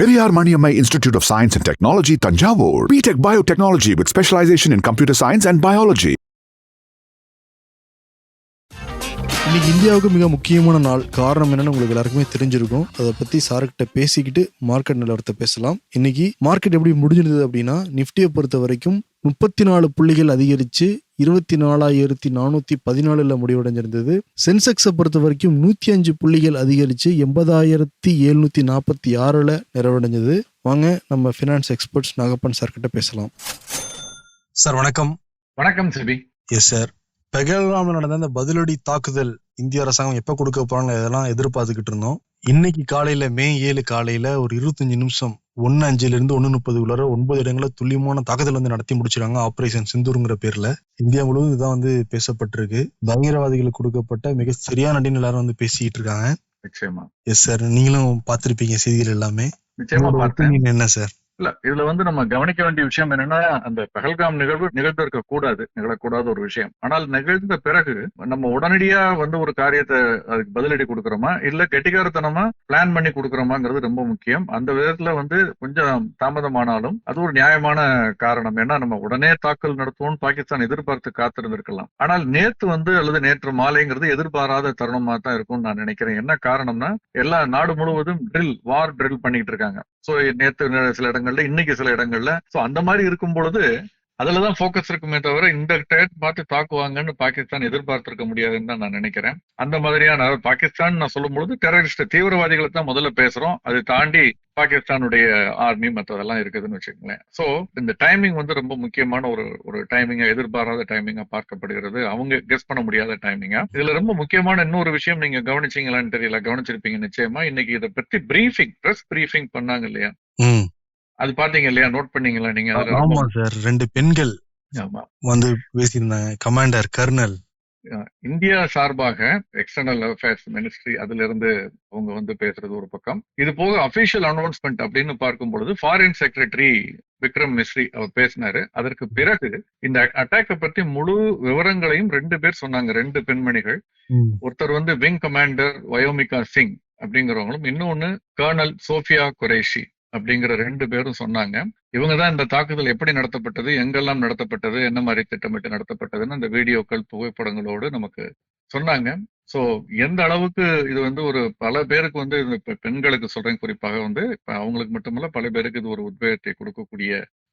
Periyar Maniammai Institute of Science and Technology, Tanjavur. BTech Biotechnology with specialization in computer science and biology. இன்னைக்கு இந்தியாவுக்கு மிக முக்கியமான நாள். காரணம் என்னன்னு உங்களுக்கு எல்லாருக்குமே தெரிஞ்சிருக்கும். அதை பத்தி சார்கிட்ட பேசிக்கிட்டு மார்க்கெட் நிலவரத்தை பேசலாம். இன்னைக்கு மார்க்கெட் எப்படி முடிஞ்சிருந்தது அப்படின்னா, நிஃப்டியை பொறுத்த வரைக்கும் 34 புள்ளிகள் அதிகரிச்சு 24,414 முடிவடைஞ்சிருந்தது. சென்செக்ஸை பொறுத்த வரைக்கும் 105 புள்ளிகள் அதிகரிச்சு 80,746 நிறைவடைஞ்சது. வாங்க நம்ம ஃபினான்ஸ் எக்ஸ்பர்ட்ஸ் நாகப்பன் சார் கிட்ட பேசலாம். சார் வணக்கம். வணக்கம் சிபி. Yes sir. பெகல்காம்ல நடந்த அந்த பதிலடி தாக்குதல் இந்திய அரசாங்கம் எப்ப கொடுக்க போறாங்க இதெல்லாம் எதிர்பார்த்துக்கிட்டு இருந்தோம். இன்னைக்கு காலையில மே 7 காலையில ஒரு 25 நிமிஷம் 1:05 இருந்து 1:30 உள்ளார 9 இடங்களில் துல்லியமான தாக்குதல் நடத்தி முடிச்சிருக்காங்க. ஆபரேஷன் சிந்தூருங்கிற பேர்ல இந்தியா முழுவதும் இதுதான் பேசப்பட்டிருக்கு. பயங்கரவாதிகளுக்கு கொடுக்கப்பட்ட மிக சரியான அடின்னு எல்லாரும் பேசிக்கிட்டு இருக்காங்க. நிச்சயமா. எஸ் சார், நீங்களும் பார்த்திருப்பீங்க செய்திகள் எல்லாமே. நிச்சயமா பார்த்தேன். என்ன சார்? இல்ல, இதுல நம்ம கவனிக்க வேண்டிய விஷயம் என்னன்னா, அந்த பஹல்காம் நிகழ்வு நிகழ்ந்திருக்க கூடாது, நிகழக்கூடாத ஒரு விஷயம். ஆனால் நிகழ்ந்த பிறகு நம்ம உடனடியா ஒரு காரியத்தை அதுக்கு பதிலடி கொடுக்கறோமா இல்ல கெட்டிக்காரத்தனமா பிளான் பண்ணி கொடுக்கறோமாங்கிறது ரொம்ப முக்கியம். அந்த விதத்துல கொஞ்சம் தாமதமானாலும் அது ஒரு நியாயமான காரணம். ஏன்னா நம்ம உடனே தாக்கல் நடத்துவோம் பாகிஸ்தான் எதிர்பார்த்து காத்திருந்திருக்கலாம். ஆனால் நேத்து அல்லது நேற்று மாலைங்கிறது எதிர்பாராத தருணமா தான் இருக்கும்னு நான் நினைக்கிறேன். என்ன காரணம்னா, எல்லா நாடு முழுவதும் வார் ட்ரில் பண்ணிட்டு இருக்காங்க. சோ நேத்து சில இடங்கள்ல, இன்னைக்கு சில இடங்கள்ல. சோ அந்த மாதிரி இருக்கும் பொழுது அதுலதான் போக்கஸ் இருக்குமே தவிர இந்த டயத்தை பார்த்து தாக்குவாங்கன்னு பாகிஸ்தான் எதிர்பார்த்திருக்க முடியாதுன்னு தான் நான் நினைக்கிறேன். அந்த மாதிரியான பாகிஸ்தான் நான் சொல்லும் பொழுது டெரரிஸ்ட் தீவிரவாதிகளை தான் முதல்ல பேசுறோம். அதை தாண்டி பாகிஸ்தானுடைய ஆர்மி மற்றதெல்லாம் இருக்குதுன்னு வச்சுக்கோங்களேன். சோ இந்த டைமிங் ரொம்ப முக்கியமான ஒரு டைமிங்கா, எதிர்பாராத டைமிங்கா பார்க்கப்படுகிறது. அவங்க கெஸ் பண்ண முடியாத டைமிங்கா. இதுல ரொம்ப முக்கியமான இன்னொரு விஷயம் நீங்க கவனிச்சீங்களான்னு தெரியல, கவனிச்சிருப்பீங்க நிச்சயமா. இன்னைக்கு இதை பத்தி பிரஸ் பிரீஃபிங் பண்ணாங்க இல்லையா? அது பாத்தீங்க இல்லையா? நோட் பண்ணீங்களா நீங்க? ஆமா சார், 2 பெண்கள் பேசியிருந்தாங்க. Commander, colonel. இந்தியா சார்பாக எக்ஸ்டர்னல் அஃபேர்ஸ் மினிஸ்ட்ரி அதுல இருந்து அவங்க பேசுறது ஒரு பக்கம். இது போக அபிஷியல் அனௌன்ஸ்மெண்ட் அப்படின்னு பார்க்கும் பொழுது ஃபாரின் செக்ரட்டரி விக்ரம் மிஸ்ரி அவர் பேசினாரு. அதற்கு பிறகு இந்த அட்டாக்கை பத்தி முழு விவரங்களையும் 2 பேர் சொன்னாங்க. 2 பெண்மணிகள். ஒருத்தர் விங் கமாண்டர் வயோமிகா சிங் அப்படிங்கிறவங்களும், இன்னொன்னு கர்னல் சோஃபியா குரேஷி அப்படிங்கிற 2 பேரும் சொன்னாங்க. இவங்கதான் இந்த தாக்குதல் எப்படி நடத்தப்பட்டது, எங்கெல்லாம் நடத்தப்பட்டது, என்ன மாதிரி திட்டமிட்டு நடத்தப்பட்டதுன்னு அந்த வீடியோக்கள் புகைப்படங்களோடு நமக்கு சொன்னாங்க. சோ எந்த அளவுக்கு இது ஒரு பல பேருக்கு இப்ப பெண்களுக்கு சொல்றேன் குறிப்பாக இப்ப அவங்களுக்கு மட்டுமல்ல பல பேருக்கு இது ஒரு உத்வேகத்தை கொடுக்கக்கூடிய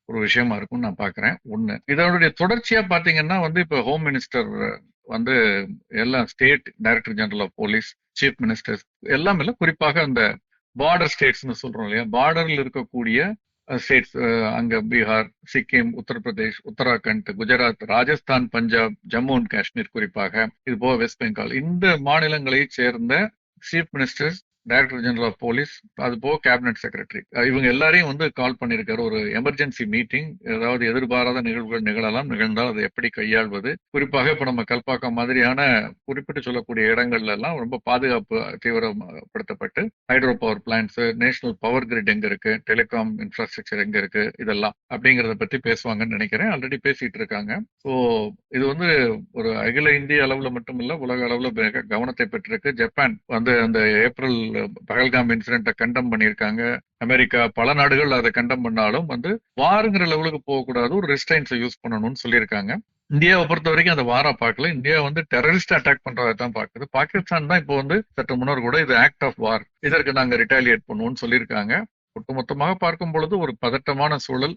ஒரு விஷயமா இருக்கும்னு நான் பாக்குறேன். ஒண்ணு. இதனுடைய தொடர்ச்சியா பாத்தீங்கன்னா இப்ப ஹோம் மினிஸ்டர் எல்லாம் state director general of police, chief ministers எல்லாம் இல்ல, குறிப்பாக அந்த பார்டர் ஸ்டேட்ஸ்னு சொல்றோம் இல்லையா, பார்டர்ல இருக்கக்கூடிய ஸ்டேட்ஸ், அங்க பீகார், சிக்கிம், உத்தரப்பிரதேஷ், உத்தராகண்ட், குஜராத், ராஜஸ்தான், பஞ்சாப், ஜம்மு அண்ட் காஷ்மீர், குறிப்பாக இது போக வெஸ்ட் பெங்கால், இந்த மாநிலங்களை சேர்ந்த chief ministers, director general of police, அது போக கேபினட் செக்ரட்டரி, இவங்க எல்லாரையும் கால் பண்ணிருக்காரு. ஒரு எமர்ஜென்சி மீட்டிங். ஏதாவது எதிர்பாராத நிகழ்வுகள் நிகழலாம், நிகழ்ந்தால் அதை எப்படி கையாள்வது, குறிப்பாக இப்ப நம்ம கல்பாக்கம் மாதிரியான குறிப்பிட்டு சொல்லக்கூடிய இடங்கள்ல எல்லாம் ரொம்ப பாதுகாப்பு தீவிரப்படுத்தப்பட்டு hydro power plants, national power grid எங்க இருக்கு, டெலிகாம் இன்ஃப்ராஸ்ட்ரக்சர் எங்க இருக்கு, இதெல்லாம் அப்படிங்கறத பத்தி பேசுவாங்கன்னு நினைக்கிறேன். ஆல்ரெடி பேசிட்டு இருக்காங்க. ஸோ இது ஒரு அகில இந்திய அளவுல மட்டும் இல்ல, உலக அளவுல கவனத்தை பெற்றிருக்கு. ஜப்பான் அந்த ஏப்ரல் பஹல்காம் இன்சிடென்ட்டை கண்டம் பண்ணியிருக்காங்க. அமெரிக்கா, பல நாடுகள் அதை கண்டம் பண்ணாலும் வாருங்கிற லெவலுக்கு போகக்கூடாது, ஒரு ரெஸ்ட்ரைன்ஸை யூஸ் பண்ணணும்னு சொல்லியிருக்காங்க. இந்தியாவை பொறுத்த வரைக்கும் அந்த வாரா பார்க்கல. இந்தியா டெரரிஸ்ட் அட்டாக் பண்றதான் பாக்குது. பாகிஸ்தான் தான் இப்போ சற்று முன்னர் கூட இது ஆக்ட் ஆஃப் வார், இதற்கு நாங்க ரிட்டாலியேட் பண்ணுவோம்னு சொல்லியிருக்காங்க. ஒட்டுமொத்தமாக பார்க்கும் பொழுது ஒரு பதட்டமான சூழல்.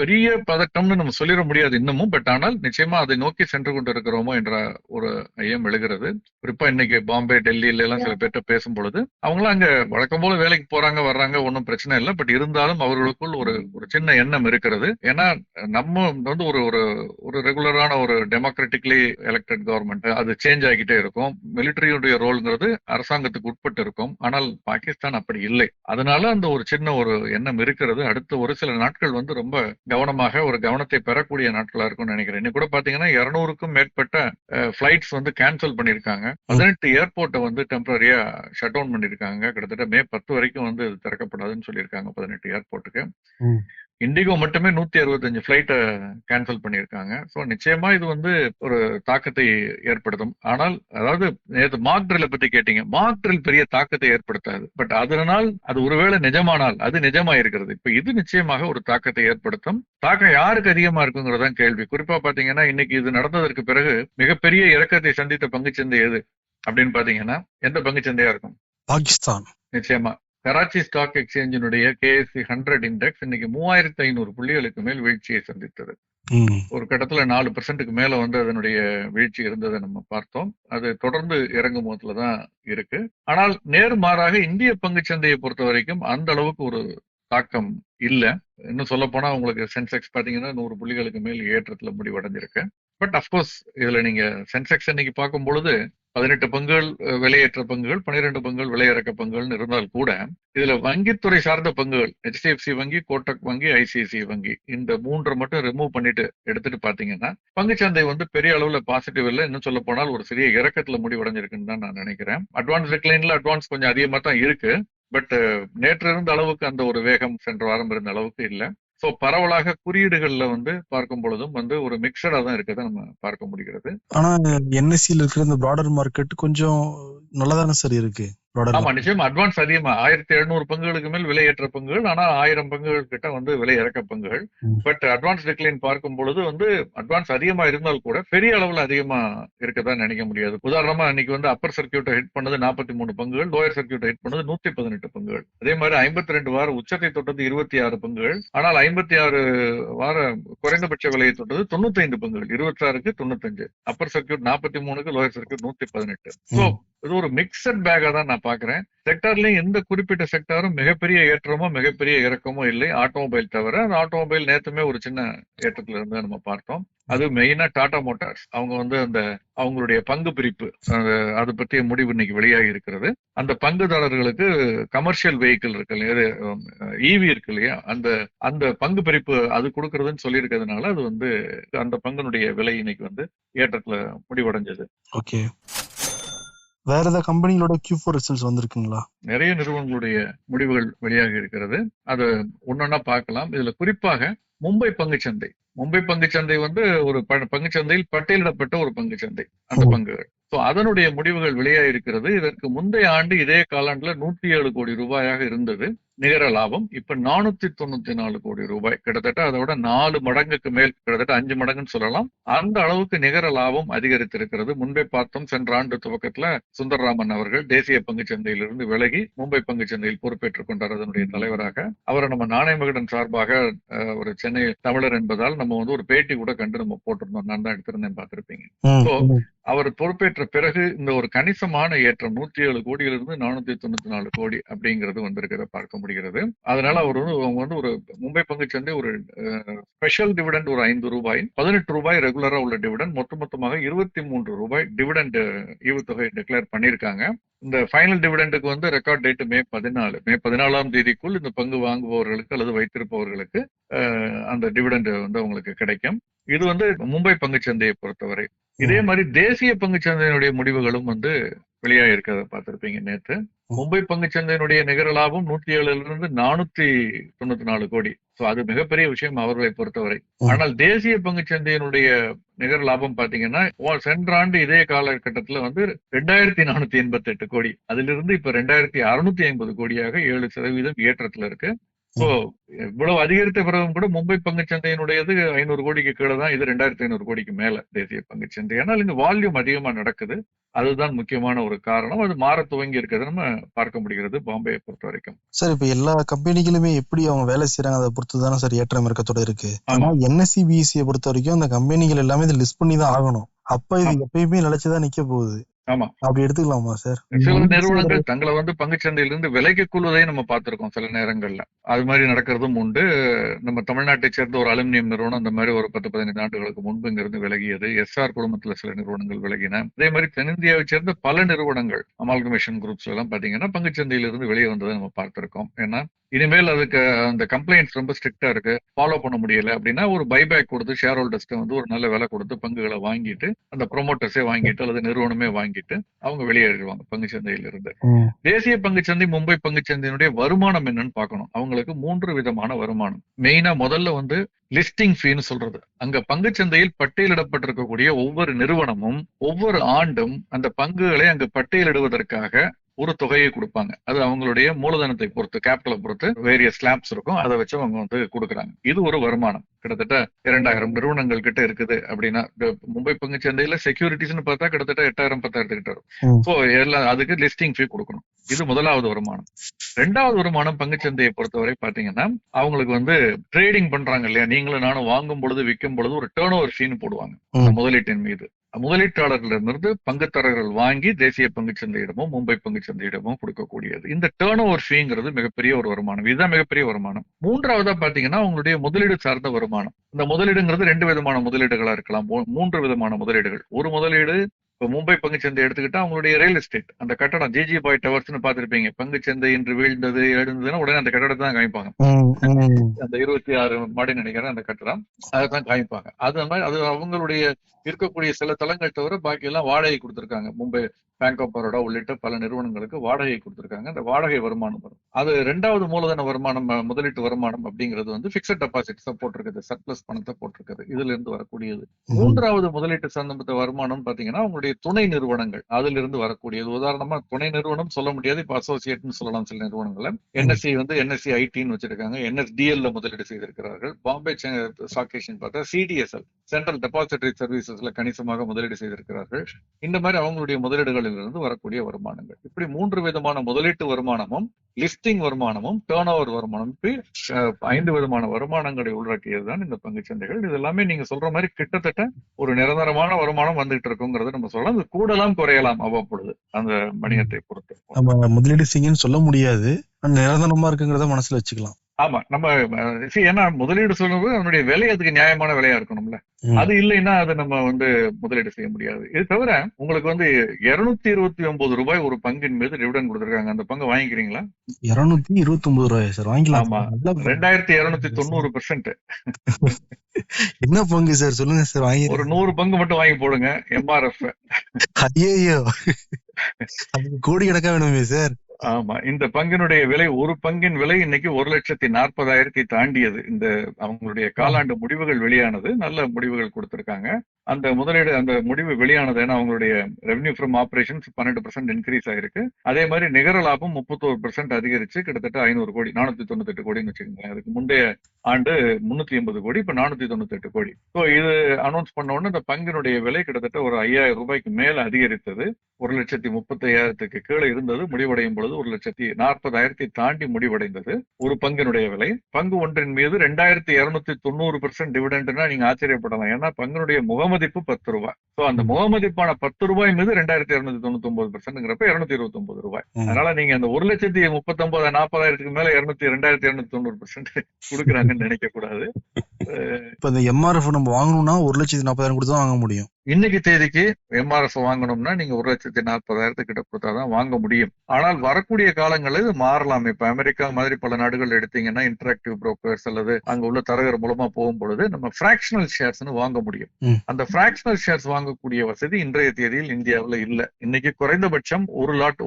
பெரிய பதட்டம்னு நம்ம சொல்லிட முடியாது இன்னமும், பட் ஆனால் நிச்சயமா அதை நோக்கி சென்று கொண்டு இருக்கிறோமோ என்ற ஒரு ஐயம் எழுகிறது. குறிப்பா இன்னைக்கு பாம்பே, டெல்லியில எல்லாம் சில பேர்ட்ட பேசும் பொழுது அவங்களாம் அங்க வழக்கம் போல வேலைக்கு போறாங்க வர்றாங்க, ஒன்றும் பிரச்சனை இல்லை. பட் இருந்தாலும் அவர்களுக்குள் ஒரு சின்ன எண்ணம் இருக்கிறது. ஏன்னா நம்ம ஒரு ஒரு ரெகுலரான ஒரு டெமோக்ராட்டிக்லி எலெக்டட் கவர்மெண்ட், அது சேஞ்ச் ஆகிட்டே இருக்கும். மிலிட்டரியுடைய ரோல்ங்கிறது அரசாங்கத்துக்கு உட்பட்டு இருக்கும். ஆனால் பாகிஸ்தான் அப்படி இல்லை. அதனால அந்த ஒரு சின்ன ஒரு எண்ணம் இருக்கிறது. அடுத்த ஒரு சில நாட்கள் ரொம்ப கவனமாக ஒரு கவனத்தை பெறக்கூடிய நாட்களா இருக்கும்னு நினைக்கிறேன். இன்னைக்கு கூட பாத்தீங்கன்னா 200க்கும் மேற்பட்ட பிளைட்ஸ் கேன்சல் பண்ணிருக்காங்க. 18 ஏர்போர்ட்டை டெம்பரரியா ஷட் டவுன் பண்ணிருக்காங்க. கிட்டத்தட்ட மே 10 வரைக்கும் திறக்கப்படாதுன்னு சொல்லியிருக்காங்க 18 ஏர்போர்ட்டுக்கு. இண்டிகோ மட்டுமே 165 ஃபிளைட்டை கேன்சல் பண்ணியிருக்காங்க. ஸோ நிச்சயமா இது வந்து ஒரு தாக்கத்தை ஏற்படுத்தும். ஆனால் அதாவது நேற்று மார்க் ட்ரில்லை பத்தி கேட்டீங்க. மார்க் ட்ரில் பெரிய தாக்கத்தை ஏற்படுத்தாது. பட் அதனால் அது ஒருவேளை நிஜமானால் அது நிஜமா இருக்கிறது. இப்ப இது நிச்சயமாக ஒரு தாக்கத்தை ஏற்படுத்தும். தாக்கம் யாருக்கு அதிகமா இருக்குங்கிறதான் கேள்வி. குறிப்பா பாத்தீங்கன்னா இன்னைக்கு இது நடந்ததற்கு பிறகு மிகப்பெரிய இறக்கத்தை சந்தித்த பங்குச்சந்தை எது அப்படின்னு பாத்தீங்கன்னா எந்த பங்குச்சந்தையா இருக்கும்? பாகிஸ்தான். நிச்சயமா கராச்சி ஸ்டாக் எக்ஸ்சேஞ்சினுடைய KSE 100 இண்டெக்ஸ் இன்னைக்கு 3500 புள்ளிகளுக்கு மேல் வீழ்ச்சியை சந்தித்தது. ஒரு கட்டத்துல 4% மேல வந்து அதனுடைய வீழ்ச்சி இருந்ததை நம்ம பார்த்தோம். அது தொடர்ந்து இறங்கும் போதுலதான் இருக்கு. ஆனால் நேர்மாறாக இந்திய பங்குச்சந்தையை பொறுத்த வரைக்கும் அந்த அளவுக்கு ஒரு தாக்கம் இல்ல. இன்னும் சொல்ல போனா உங்களுக்கு சென்செக்ஸ் பாத்தீங்கன்னா 100 புள்ளிகளுக்கு மேல் ஏற்றத்துல முடிவடைஞ்சிருக்கு. பட் அப்கோர்ஸ் இதுல நீங்க சென்செக்ஸ் இன்னைக்கு பார்க்கும் பொழுது 18 பங்குகள் விலையேற்ற பங்குகள், 12 பங்குகள் விலையிறக்க பங்குகள்னு இருந்தால் கூட இதுல வங்கித்துறை சார்ந்த பங்குகள் HDFC வங்கி, கோட்டக் வங்கி, ICICI வங்கி இந்த 3 மட்டும் ரிமூவ் பண்ணிட்டு எடுத்துட்டு பாத்தீங்கன்னா பங்குச்சந்தை வந்து பெரிய அளவுல பாசிட்டிவ் இல்லை. இன்னும் சொல்ல போனால் ஒரு சிறிய இறக்கத்துல முடிவடைஞ்சிருக்குன்னு தான் நான் நினைக்கிறேன். அட்வான்ஸ் டிக்ளைன்ல அட்வான்ஸ் கொஞ்சம் அதிகமா தான் இருக்கு. பட் நேற்று இருந்த அளவுக்கு அந்த ஒரு வேகம் சென்ற வாரம் இருந்த அளவுக்கு இல்லை. ஸோ பரவலாக குறியீடுகள்ல வந்து பார்க்கும் பொழுதும் வந்து ஒரு மிக்சடா தான் இருக்கிறத நம்ம பார்க்க முடிகிறது. ஆனா NSE-ல இருக்கிற இந்த ப்ராடர் மார்க்கெட் கொஞ்சம் நல்லதானே சார் இருக்கு. ஆமா நிச்சயமா அட்வான்ஸ் அதிகமா 1700 பங்குகளுக்கு மேல் விலையேற்ற பங்குகள், ஆனா 1000 பங்குகள் கிட்ட வந்து விலை இறக்க பங்குகள். பட் அட்வான்ஸ் டிக்ளைன் பார்க்கும் பொழுது வந்து அட்வான்ஸ் அதிகமா இருந்தால் கூட பெரிய அளவுல அதிகமா இருக்கதான் நினைக்க முடியாது. உதாரணமா இன்னைக்கு வந்து அப்பர் சர்க்கியூட்டை ஹிட் பண்ணது 43 பங்குகள், லோயர் சர்க்கியூட்டை ஹிட் பண்ணது 118 பங்குகள். அதே மாதிரி 52 வார உச்சத்தை தொட்டது 26 பங்குகள், ஆனால் 56 வார குறைந்தபட்ச விலையை தொட்டது 95 பங்குகள். 26க்கு 95, அப்பர் சர்க்கியூட் 43க்கு, லோயர் சர்க்கியூட் 118. ஸோ இது ஒரு மிக்சட் பேக்கா தான் நான் பாக்குறேன். செக்டார்லயும் எந்த குறிப்பிட்ட செக்டாரும் மிகப்பெரிய ஏற்றமோ மிகப்பெரிய இறக்கமோ இல்லை, ஆட்டோமொபைல் தவிர. அந்த ஆட்டோமொபைல் நேத்துமே ஒரு சின்ன ஏற்றத்துல இருந்து நம்ம பார்த்தோம். அது மெயினா டாடா மோட்டார்ஸ் அவங்க வந்து அந்த அவங்களுடைய பங்கு பிரிப்பு அது பற்றிய முடிவு இன்னைக்கு வெளியாகி இருக்கிறது. அந்த பங்குதாரர்களுக்கு கமர்ஷியல் வெஹிக்கிள் இருக்கு இல்லையா, EV இருக்கு இல்லையா, அந்த பங்கு பிரிப்பு அது கொடுக்கறதுன்னு சொல்லி இருக்கிறதுனால அது வந்து அந்த பங்கினுடைய விலை இன்னைக்கு வந்து ஏற்றத்துல முடிவடைஞ்சது. ஓகே, வேற ஏதாவது கம்பெனிகளோட Q4 ரிசல்ட்ஸ் வந்திருக்குங்களா? நிறைய நிறுவனங்களுடைய முடிவுகள் வெளியாகி இருக்கிறது. அது ஒன்னொன்னா பார்க்கலாம். இதுல குறிப்பாக மும்பை பங்குச்சந்தை. மும்பை பங்குச்சந்தை வந்து ஒரு பங்குச்சந்தையில் பட்டியலிடப்பட்ட ஒரு பங்குச்சந்தை, அந்த பங்குகள். ஸோ அதனுடைய முடிவுகள் வெளியாகி இருக்கிறது. இதற்கு முந்தைய ஆண்டு இதே காலாண்டுல 107 கோடி ரூபாயாக இருந்தது நிகர லாபம். இப்ப 494 கோடி ரூபாய், கிட்டத்தட்ட அதை விட 4 மடங்குக்கு மேல், கிட்டத்தட்ட 5 மடங்குன்னு சொல்லலாம். அந்த அளவுக்கு நிகர லாபம் அதிகரித்திருக்கிறது. முன்பே பார்த்தோம், சென்ற ஆண்டு துவக்கத்துல சுந்தர்ராமன் அவர்கள் தேசிய பங்குச்சந்தையிலிருந்து விலகி மும்பை பங்குச்சந்தையில் பொறுப்பேற்றுக் கொண்டார் அதனுடைய தலைவராக. அவரை நம்ம நாணய விகடன் சார்பாக ஒரு சென்னை தமிழர் என்பதால் நம்ம வந்து ஒரு பேட்டி கூட கண்டு நம்ம போட்டிருந்தோம். நான் தான் எடுத்திருந்தேன், பார்த்திருப்பீங்க. ஸோ அவர் பொறுப்பேற்ற பிறகு இந்த ஒரு கணிசமான ஏற்றம் 107 கோடியிலிருந்து 494 கோடி அப்படிங்கிறது வந்திருக்கிறத பார்க்க முடிகிறது. அதனால அவர் வந்து ஒரு மும்பை பங்குச்சந்தை ஒரு ஸ்பெஷல் டிவிடெண்ட் ஒரு 5 ரூபாய், 18 ரூபாய் ரெகுலரா உள்ள டிவிடெண்ட், மொத்தமாக 23 ரூபாய் டிவிடெண்ட் ஈவுத்தொகை டிக்ளேர் பண்ணியிருக்காங்க. இந்த ஃபைனல் டிவிடெண்டுக்கு வந்து ரெக்கார்ட் டேட் மே 14ஆம் தேதிக்குள் இந்த பங்கு வாங்குபவர்களுக்கு அல்லது வைத்திருப்பவர்களுக்கு அந்த டிவிடெண்ட் வந்து அவங்களுக்கு கிடைக்கும். இது வந்து மும்பை பங்குச்சந்தையை பொறுத்தவரை. இதே மாதிரி தேசிய பங்குச்சந்தையினுடைய முடிவுகளும் வந்து வெளியாக இருக்கிறத பார்த்திருப்பீங்க நேற்று. மும்பை பங்குச்சந்தையினுடைய நிகர லாபம் 107 494 கோடி. சோ அது மிகப்பெரிய விஷயம் அவர்களை பொறுத்தவரை. ஆனால் தேசிய பங்குச்சந்தையினுடைய நிகர லாபம் பாத்தீங்கன்னா சென்ற ஆண்டு இதே காலகட்டத்துல வந்து 2488 கோடி, அதிலிருந்து இப்ப 2650 கோடியாக 7% ஏற்றத்துல இருக்கு. சோ இவ்வளவு அதிகரித்த பிறகும் கூட மும்பை பங்குச்சந்தையினுடையது 500 கோடிக்கு கீழே தான், இது 2500 கோடிக்கு மேல தேசிய பங்குச்சந்தை. ஆனால் இங்க வால்யூம் அதிகமா நடக்குது, அதுதான் முக்கியமான ஒரு காரணம். அது மாற துவங்கி இருக்கிறது நம்ம பார்க்க முடிகிறது பாம்பேயை பொறுத்த வரைக்கும். சார், இப்ப எல்லா கம்பெனிகளுமே எப்படி அவங்க வேலை செய்யறாங்க அதை பொறுத்து தானே சார் ஏற்றம் இறக்கத்தோட இருக்கு. ஆனா NSE BSE பொறுத்த வரைக்கும் அந்த கம்பெனிகள் எல்லாமே இதை லிஸ்ட் பண்ணி தான் ஆகணும். அப்ப இது எப்பயுமே நிலைச்சுதான் நிக்க போகுது. ஆமா, அப்படி எடுத்துக்கலாமா சார்? சில நிறுவனங்கள் தங்களை வந்து பங்குச்சந்தையிலிருந்து விலைக்கு கொள்வதையும் நம்ம பார்த்திருக்கோம் சில நேரங்கள்ல. அது மாதிரி நடக்கிறதும் உண்டு. நம்ம தமிழ்நாட்டை சேர்ந்த ஒரு அலுமினியம் நிறுவனம் அந்த மாதிரி ஒரு 10-15 ஆண்டுகளுக்கு முன்பு இங்கிருந்து விலகியது. SR குழுமத்துல சில நிறுவனங்கள் விலகின. அதே மாதிரி தென்னிந்தியாவை சேர்ந்த பல நிறுவனங்கள் அமால்கமேஷன் குரூப்ஸ்ல எல்லாம் பாத்தீங்கன்னா பங்குச்சந்தையிலிருந்து வெளியே வந்ததை நம்ம பார்த்திருக்கோம். ஏன்னா இனிமேல் அதுக்கு அந்த கம்ப்ளைண்ட்ஸ் ரொம்ப ஸ்ட்ரிக்டா இருக்கு, ஃபாலோ பண்ண முடியல அப்படின்னா ஒரு பைபேக் கொடுத்து ஷேர் ஹோல்டர்ஸ்க்கு வந்து ஒரு நல்ல விலை கொடுத்து பங்குகளை வாங்கிட்டு அந்த ப்ரொமோட்டர்ஸே வாங்கிட்டு அல்லது நிறுவனமே வாங்கிட்டு வாங்கிட்டு அவங்க வெளியேறிடுவாங்க பங்குச்சந்தையில இருந்து. ம். தேசிய பங்குச்சந்தை, மும்பை பங்குச்சந்தையினுடைய வருமானம் என்னன்னு பார்க்கணும். அவங்களுக்கு 3 விதமான வருமானம். மெயினா முதல்ல வந்து லிஸ்டிங் ஃபீன்னு சொல்றது. அங்க பங்குச்சந்தையில் பட்டியலிடப்பட்டிருக்கக்கூடிய ஒவ்வொரு நிறுவனமும் ஒவ்வொரு ஆண்டும் அந்த பங்குகளை அங்கு பட்டியலிடுவதற்காக ஒரு தொகையை கொடுப்பாங்க. அது அவங்களுடைய மூலதனத்தை பொறுத்து, கேபிட்டலை பொறுத்து வேரியஸ் ஸ்லாப்ஸ் இருக்கும். அதை வச்சு அவங்க வந்து கொடுக்குறாங்க. இது ஒரு வருமானம். கிட்டத்தட்ட 2000 நிறுவனங்கள் கிட்ட இருக்குது அப்படின்னா, மும்பை பங்குச்சந்தையில செக்யூரிட்டிஸ்னு பார்த்தா கிட்டத்தட்ட 8000 10,000 கிட்ட இருக்கும். ஸோ எல்லாம் அதுக்கு லிஸ்டிங் ஃபீ கொடுக்கணும். இது முதலாவது வருமானம். 2வது வருமானம் பங்குச்சந்தையை பொறுத்தவரை பாத்தீங்கன்னா, அவங்களுக்கு வந்து ட்ரேடிங் பண்றாங்க இல்லையா, நீங்களும் நானும் வாங்கும் பொழுது விற்கும் பொழுது ஒரு டர்ன் ஓவர் ஃபீன்னு போடுவாங்க அந்த முதலீட்டின் மீது. முதலீட்டாளர்களிடமிருந்து பங்குதாரர்கள் வாங்கி தேசிய பங்குச்சந்தையிடமும் மும்பை பங்குச்சந்தையிடமும் கொடுக்கக்கூடியது. இந்த டர்ன் ஓவர் ஃபீங்கிறது மிகப்பெரிய ஒரு வருமானம். இதுதான் மிகப்பெரிய வருமானம். 3வதா பாத்தீங்கன்னா உங்களுடைய முதலீடு சார்ந்த வருமானம். இந்த முதலீடுங்கிறது 2 விதமான முதலீடுகளா இருக்கலாம், 3 விதமான முதலீடுகள். ஒரு முதலீடு, இப்ப மும்பை பங்குச்சந்தை எடுத்துக்கிட்டா அவங்களுடைய ரியல் எஸ்டேட், அந்த கட்டடம் ஜிஜி பாய் டவர்ஸ்னு பாத்திருப்பீங்க. பங்குச்சந்தை இன்று வீழ்ந்தது எழுந்ததுன்னா உடனே அந்த கட்டடத்தை தான் காமிப்பாங்க. அந்த 26 மாடி நினைக்கிறேன் அந்த கட்டடம், அதைத்தான் காமிப்பாங்க. அது மாதிரி அது அவங்களுடைய இருக்கக்கூடிய சில தளங்கள் தவிர பாக்கி எல்லாம் வாடகை கொடுத்திருக்காங்க. மும்பை பேங்க் ஆஃப் பரோடா உள்ளிட்ட பல நிறுவனங்களுக்கு வாடகை கொடுத்திருக்காங்க. அந்த வாடகை வருமானம் வரும். அது 2வது மூலதன வருமானம், முதலீட்டு வருமானம் அப்படிங்கிறது வந்து பிக்சட் டெபாசிட்ஸ் போட்டிருக்குது, சர்ப்ளஸ் பணத்தை போட்டிருக்குது, இதுல இருந்து வரக்கூடியது. 3வது முதலீட்டு சம்பந்த வருமானம் பாத்தீங்கன்னா உங்களுடைய துணை நிறுவனங்கள், அதுல இருந்து வரக்கூடியது. உதாரணமா துணை நிறுவனம் சொல்ல முடியாது, இப்ப அசோசியேட்னு சொல்லலாம் சில நிறுவனங்களை. என்எஸ்சி வந்து என்எஸ்சி ஐடின்னு வச்சிருக்காங்க, என்எஸ்டிஎல் முதலீடு செய்திருக்கிறார்கள். பாம்பே ஸ்டாக் எக்ஸ்சேஞ்ச் பார்த்தா சிடிஎஸ்எல், சென்ட்ரல் டெபாசிட்டரி சர்வீசஸ்ல கணிசமாக முதலீடு செய்திருக்கிறார்கள். இந்த மாதிரி அவங்களுடைய முதலீடுகளில் இருந்து வரக்கூடிய வருமானங்கள். இப்படி 3 விதமான முதலீட்டு வருமானமும், லிஸ்டிங் வருமானமும், டர்ன் ஓவர் வருமானம், 5 விதமான வருமானங்களை உள்ளடக்கியதுதான் இந்த பங்குச்சந்தைகள். இது எல்லாமே நீங்க சொல்ற மாதிரி கிட்டத்தட்ட ஒரு நிரந்தரமான வருமானம் வந்துகிட்டு இருக்குங்கிறத நம்ம சொல்லலாம். இது கூடலாம் குறையலாம் அவ்வப்பொழுது அந்த வணிகத்தை பொறுத்து. நம்ம முதலீடு செய்யுன்னு சொல்ல முடியாது, நிரந்தரமா இருக்குங்கிறத மனசுல வச்சுக்கலாம். ஆமா, நம்ம ஏன்னா முதலீடு சொல்லும்போது அதனுடைய விலை அதுக்கு நியாயமான விலையா இருக்கணும்ல. அது இல்லைன்னா அதை நம்ம வந்து முதலீடு செய்ய முடியாது. இது தவிர உங்களுக்கு வந்து 229 ரூபாய் ஒரு பங்கின் மீது டிவிடன் கொடுத்திருக்காங்க. அந்த பங்கு வாங்கிக்கிறீங்களா? 229 ரூபாய் சார் வாங்கிக்கலாம். 2290%. என்ன பங்கு சார் சொல்லுங்க சார். வாங்கி ஒரு 100 பங்கு மட்டும் வாங்கி போடுங்க எம்ஆர்எஃப். ஐயோ, அதுக்கு கோடி கணக்கா வேணுமே சார். ஆமா, இந்த பங்கினுடைய விலை, ஒரு பங்கின் விலை இன்னைக்கு 1,40,40,000 தாண்டியது. இந்த அவங்களுடைய காலாண்டு முடிவுகள் வெளியானது, நல்ல முடிவுகள் கொடுத்திருக்காங்க. அந்த முதலீடு, அந்த முடிவு வெளியானது, ஏன்னா அவங்களுடைய ரெவன்யூ ஃப்ரம் ஆபரேஷன்ஸ் 12% இன்க்ரீஸ் ஆயிருக்கு. அதே மாதிரி நிகர லாபம் 31% அதிகரிச்சு கிட்டத்தட்ட 500 கோடி, 498 கோடின்னு வச்சுக்கோங்க. அதுக்கு முந்தைய ஆண்டு 380 கோடி, இப்ப 498 கோடி. ஸோ இது அனௌன்ஸ் பண்ண உடனே இந்த பங்கினுடைய விலை கிட்டத்தட்ட ஒரு 5,000 ரூபாய்க்கு மேல அதிகரித்தது. 1,35,000 கீழே இருந்தது, முடிவடையும் பொழுது 1,40,000 தாண்டி முடிவடைந்தது ஒரு பங்கினுடைய விலை. பங்கு ஒன்றின் மீது 2290% டிவிடெண்ட்னா நீங்க ஆச்சரியப்படலாம். ஏன்னா பங்கினுடைய முகமதிப்பு 10 ரூபாய். ஸோ அந்த முகமதிப்பான 10 ரூபாய் மீது 2299%ங்கிறப்ப 229 ரூபாய். அதனால நீங்க அந்த 1,39,40,000 மேல 2,290% கொடுக்குறாங்கன்னு நினைக்க கூடாது. இப்ப இந்த எம்ஆர்எஃப் நம்ம வாங்கணும்னா 1,40,000 கொடுத்து தான் வாங்க முடியும். இன்னைக்கு தேதிக்கு எம்ஆர்எஃப் வாங்கணும்னா நீங்க 1,40,000 கிட்ட கொடுத்தாதான் வாங்க முடியும். ஆனால் வரக்கூடிய காலங்களில் இது மாறலாம். இப்ப அமெரிக்கா மாதிரி பல நாடுகள் எடுத்தீங்கன்னா இன்டராக்டிவ் புரோக்கர்ஸ் அல்லது அங்க உள்ள தரகர் மூலமா போகும் பொழுது நம்ம பிராக்ஷனல் ஷேர்ஸ்னு வாங்க முடியும். அந்த பிராக்ஷனல் ஷேர்ஸ் வாங்கக்கூடிய வசதி இன்றைய தேதியில் இந்தியாவில் இல்ல. இன்னைக்கு குறைந்தபட்சம்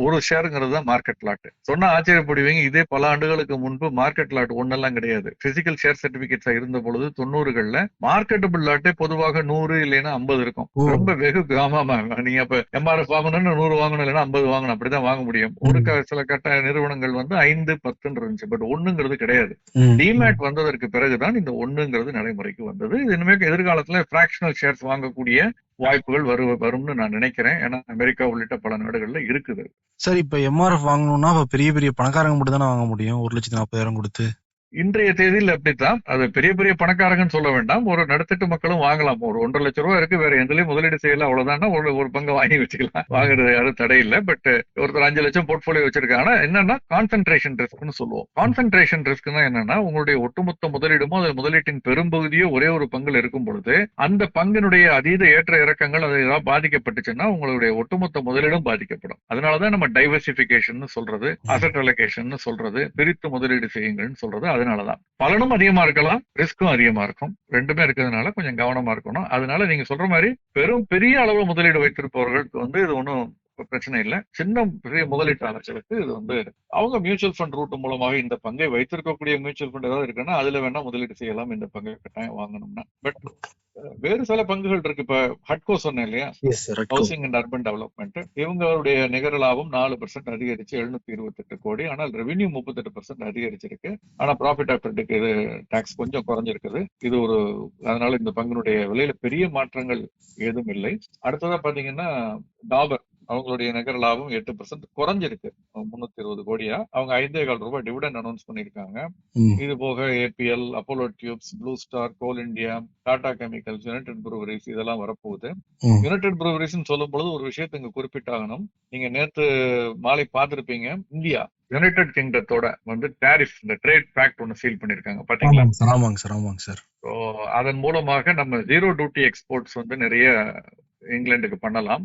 ஒரு ஷேருங்கிறது தான் மார்க்கெட் லாட். சொன்னா ஆச்சரியப்படுவீங்க, இதே பல ஆண்டுகளுக்கு முன்பு மார்க்கெட் லாட் ஒன்னெல்லாம் கிடையாது. பிசிக்கல் ஷேர் சர்டிபிகேட்ஸ் இருந்த பொழுது 90களில் மார்க்கெட்டபிள் லாட்டே பொதுவாக 100 இல்லைன்னா 50 இருக்கும். ரொம்ப வெகு கிராமமா நீங்க இப்ப எம்ஆர்எஃப் வாங்கணும்னு 100 வாங்கணும், இல்லைன்னா 50 வாங்கணும், அப்படிதான் வாங்க முடியும். ஒரு சில கட்ட நிறுவனங்கள் வந்து 5, 10 இருந்துச்சு. பட் 1ங்கிறது கிடையாது. டிமேட் வந்ததற்கு பிறகுதான் இந்த 1ங்கிறது நடைமுறைக்கு வந்தது. இது இனிமே எதிர்காலத்துல பிராக்ஷனல் ஷேர்ஸ் வாங்கக்கூடிய வாய்ப்புகள் வரும்னு நான் நினைக்கிறேன். ஏன்னா அமெரிக்கா உள்ளிட்ட பல நாடுகள்ல இருக்குது. சார், இப்ப எம்ஆர்எஃப் வாங்கணும்னா பெரிய பெரிய பணக்காரங்க மட்டும் தானே வாங்க முடியும் 1,40,000 கொடுத்து? இன்றைய தேதியில் அப்படித்தான். அது பெரிய பெரிய பணக்காரங்கன்னு சொல்ல வேண்டாம், ஒரு நடுத்தட்டு மக்களும் வாங்கலாம். ஒரு 1,50,000 லட்சம் ரூபாய் இருக்கு, வேற எதுலயும் முதலீடு செய்யலாம், அவ்வளவுதான். ஒரு பங்கு வாங்கி வச்சுக்கலாம், வாங்குறது யாரும் தடை இல்லை. பட் ஒருத்தர் 5 லட்சம் போர்ட்போலியோ வச்சிருக்காங்க. என்னன்னா கான்சென்ட்ரேஷன் ரிஸ்க்னு சொல்லுவோம். கான்சென்ட்ரேஷன் ரிஸ்க்னா என்னன்னா, உங்களுடைய ஒட்டுமொத்த முதலீடுமோ அது முதலீட்டின் பெரும்பகுதியோ ஒரே ஒரு பங்குல இருக்கும் பொழுது அந்த பங்கினுடைய அதீத ஏற்ற இறக்கங்கள் அது ஏதாவது பாதிக்கப்பட்டுச்சுன்னா உங்களுடைய ஒட்டுமொத்த முதலீடும் பாதிக்கப்படும். அதனாலதான் நம்ம டைவர்சிபிகேஷன் சொல்றது, அசெட் அலோகேஷன் சொல்றது, பிரித்து முதலீடு செய்யுங்கள்னு சொல்றது. அதனாலதான் பலனும் அதிகமா இருக்கலாம், ரிஸ்க்கும் அதிகமா இருக்கும். ரெண்டுமே இருக்கிறதுனால கொஞ்சம் கவனமா இருக்கணும். அதனால நீங்க சொல்ற மாதிரி பெரிய அளவு முதலீடு வைத்திருப்பவர்களுக்கு வந்து இது ஒன்றும் பிரச்சனை இல்லை. பெரிய முதலீட்டாளர்களுக்கு இது வந்து அவங்க மியூச்சுவல் ஃபண்ட் ரூட் மூலமாக இந்த பங்கை வைத்திருக்கக்கூடிய மியூச்சுவல் ஃபண்ட் ஏதாவது இருக்குன்னா அதுல வேணா முதலீடு செய்யலாம், இந்த பங்கை கட்டாயம் வாங்கணும்னா. பட் வேறு சில பங்குகள் இருக்கு. இப்ப ஹட்கோ சொன்னேன் இல்லையா, ஹவுசிங் அண்ட் அர்பன் டெவலப்மெண்ட், இவங்களுடைய நிகர லாபம் 4% அதிகரிச்சு 728 கோடி. ஆனால் ரெவென்யூ 38% அதிகரிச்சிருக்கு. ஆனா ப்ராஃபிட் ஆஃப்டர் இது டாக்ஸ் கொஞ்சம் குறைஞ்சிருக்குது. இது ஒரு அதனால இந்த பங்கினுடைய விலையில பெரிய மாற்றங்கள் ஏதும் இல்லை. அடுத்ததா பாத்தீங்கன்னா டாபர், அவங்களுடைய நிகர லாபம் 8% குறைஞ்சிருக்கு, 320 கோடியா. அவங்க 5.25 ரூபாய் டிவிடெண்ட் அனௌன்ஸ் பண்ணிருக்காங்க. இது போக APL, Apollo tubes, Blue Star, coal India, Tata chemicals, United Breweries இதெல்லாம் வரப்போகுது. யுனைடெட் ப்ரூவரிஸ் சொல்லும் பொழுது ஒரு விஷயத்தை இங்க குறிப்பிட்டாகணும். நீங்க நேற்று மாலை பார்த்திருப்பீங்க, இந்தியா யுனைடெட் கிங்டத்தோட வந்து டாரிஃப், இந்த ட்ரேட் பேக்ட் ஒன்னு சீல் பண்ணிருக்காங்க பாத்தீங்களா? ஆமாங்க சார். அதன் மூலமாக நம்ம ஜீரோ டியூட்டி எக்ஸ்போர்ட்ஸ் வந்து நிறைய இங்கிலாந்துக்கு பண்ணலாம்.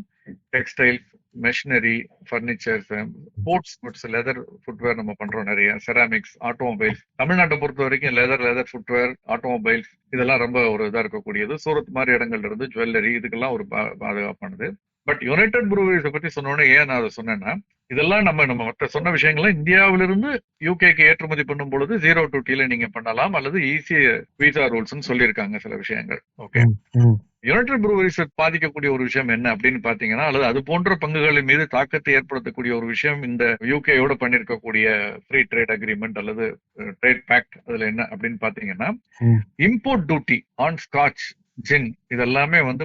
Textiles, machinery, furnitures, sports goods, leather footwear நம்ம பண்றோம் நிறைய, செராமிக்ஸ், ஆட்டோமொபைல்ஸ். தமிழ்நாட்டை பொறுத்த வரைக்கும் லெதர் ஃபுட்வேர், ஆட்டோமொபைல்ஸ் இதெல்லாம் ரொம்ப ஒரு இதா இருக்கக்கூடியது. சூரத் மாதிரி இடங்கள்ல இருந்து ஜுவல்லரி இதுக்கெல்லாம் ஒரு பாதுகாப்பானது. பட் யுனைடெட் ப்ரூவரிஸை பத்தி சொன்னோன்னே ஏன் நான் அதை சொன்னேன்னா, இதெல்லாம் நம்ம மற்ற சொன்ன விஷயங்கள்லாம் இந்தியாவிலிருந்து யூகேக்கு ஏற்றுமதி பண்ணும் பொழுது ஜீரோ டியூட்டில நீங்க பண்ணலாம், அல்லது ஈஸி விசா ரூல்ஸ் சொல்லியிருக்காங்க சில விஷயங்கள். ஓகே, யுனைடெட் ப்ரூவரிஸ் பாதிக்கக்கூடிய ஒரு விஷயம் என்ன அப்படின்னு பாத்தீங்கன்னா, அல்லது அது போன்ற பங்குகளின் மீது தாக்கத்தை ஏற்படுத்தக்கூடிய ஒரு விஷயம் இந்த யூகேயோட பண்ணிருக்கக்கூடிய ஃப்ரீ ட்ரேட் அக்ரிமெண்ட் அல்லது ட்ரேட் பேக்ட், அதுல என்ன அப்படின்னு பாத்தீங்கன்னா, இம்போர்ட் டியூட்டி ஆன் ஸ்காட்ச், ஜின் இதெல்லாமே வந்து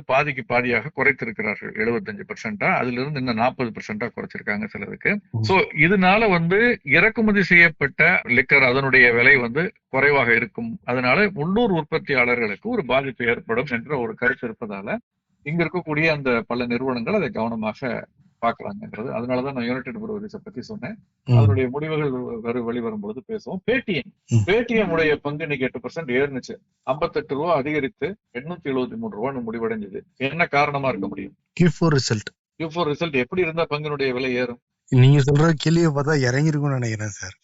பாதியாக குறைத்திருக்கிறார்கள் 75%. அதுல இருந்து இன்னும் 40% குறைச்சிருக்காங்க சிலருக்கு. சோ இதனால வந்து இறக்குமதி செய்யப்பட்ட லிக்கர் அதனுடைய விலை வந்து குறைவாக இருக்கும். அதனால உள்ளூர் உற்பத்தியாளர்களுக்கு ஒரு பாதிப்பு ஏற்படும் என்ற ஒரு கருத்து இருப்பதால இங்க இருக்கக்கூடிய அந்த பல நிறுவனங்கள் அதை கவனமாக பாக்குறாங்கிறது. அதனாலதான் நான் யுனைடெட் ப்ரூவரிஸை பத்தி சொன்னேன். அதனுடைய முடிவுகள் வெளிவரும் பொழுது பேசுவோம். பேடிஎம் உடைய பங்கு இன்னைக்கு 8% ஏறுனுச்சு, 58 ரூபாய் அதிகரித்து 873 ரூபான்னு முடிவடைஞ்சது. என்ன காரணமா இருக்க முடியும்? Q4 ரிசல்ட் எப்படி இருந்தா பங்கினுடைய விலை ஏறும்? நீங்க சொல்ற கேள்வியை பார்த்தா இறங்கி இருக்கும்னு நினைக்கிறேன் சார்.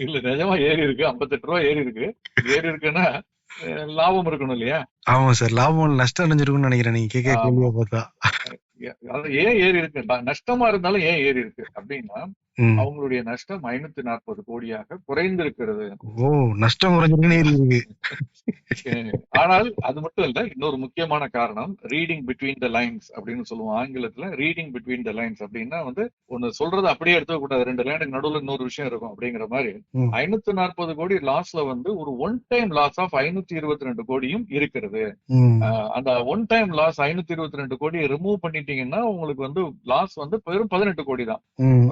இல்ல, நிஜமா ஏறி இருக்கு, 58 ரூபாய் ஏறி இருக்குன்னா லாபம் இருக்கணும் இல்லையா? ஆமா சார், லாபம் நஷ்டம் அடைஞ்சிருக்கும்னு நினைக்கிறேன் நீங்க கேட்க கேள்வியை பார்த்தா. ஏன் ஏறி இருக்கு, நஷ்டமா இருந்தாலும் ஏன் ஏறி இருக்கு அப்படின்னா, அவங்களுடைய நஷ்டம் 540 கோடியாக குறைந்திருக்கிறது. நஷ்டம் குறைஞ்சிருக்கு. ஆனால் அது மட்டும் இல்ல, இன்னொரு முக்கியமான காரணம் ரீடிங் பிட்வீன் த லைன்ஸ் அப்படின்னு சொல்லுவோம் ஆங்கிலத்துல. ரீடிங் பிட்வீன் த லைன்ஸ் அப்படின்னா வந்து ஒன்னு சொல்றது அப்படியே எடுத்துக்க கூடாது, 2 லைனுக்கு நடுவுல இன்னொரு விஷயம் இருக்கும் அப்படிங்கிற மாதிரி. 540 கோடி லாஸ்ல வந்து ஒரு ஒன் டைம் லாஸ் ஆஃப் 522 கோடியும் இருக்கிறது. அந்த ஒன் டைம் லாஸ் 522 கோடி ரிமூவ் பண்ணிட்டீங்கன்னா உங்களுக்கு வந்து லாஸ் வந்து வெறும் 18 கோடி தான்.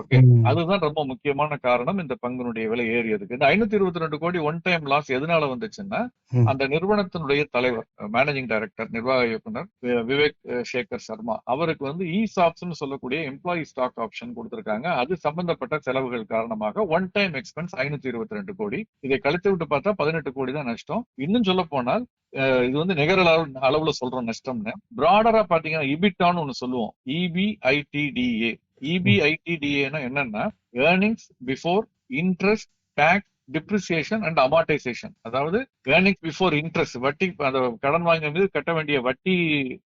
ஓகே, அதுதான் ரொம்ப முக்கியமான காரணம் இந்த பங்கினுடைய விலை ஏறியதுக்கு. இந்த 522 கோடி ஒன் டைம் லாஸ் எதனால வந்துச்சுன்னா, அந்த நிறுவனத்தினுடைய தலைவர், மேனேஜிங் டைரக்டர், நிர்வாக இயக்குனர் விவேக் சேகர் சர்மா அவருக்கு வந்து ESOPs சொல்லக்கூடிய எம்ப்ளாயி ஸ்டாக் ஆப்ஷன் கொடுத்திருக்காங்க. அது சம்பந்தப்பட்ட செலவுகள் காரணமாக ஒன் டைம் எக்ஸ்பென்ஸ் 522 கோடி. இதை கழித்து விட்டு பார்த்தா 18 கோடி தான் நஷ்டம். இன்னும் சொல்ல போனால் இது வந்து நிகர அளவுல சொல்றோம் நஷ்டம்னு. பிராடரா பாத்தீங்கன்னா இபிட்டான்னு ஒண்ணு சொல்லுவோம், EBITDA. EBITDA என்னன்னா earnings before interest, taxes, depreciation and amortisation. அதாவது ஏர்னிங்ஸ் பிஃபோர் இன்ட்ரெஸ்ட், வட்டி, அந்த கடன் வாங்க மீது கட்ட வேண்டிய வட்டி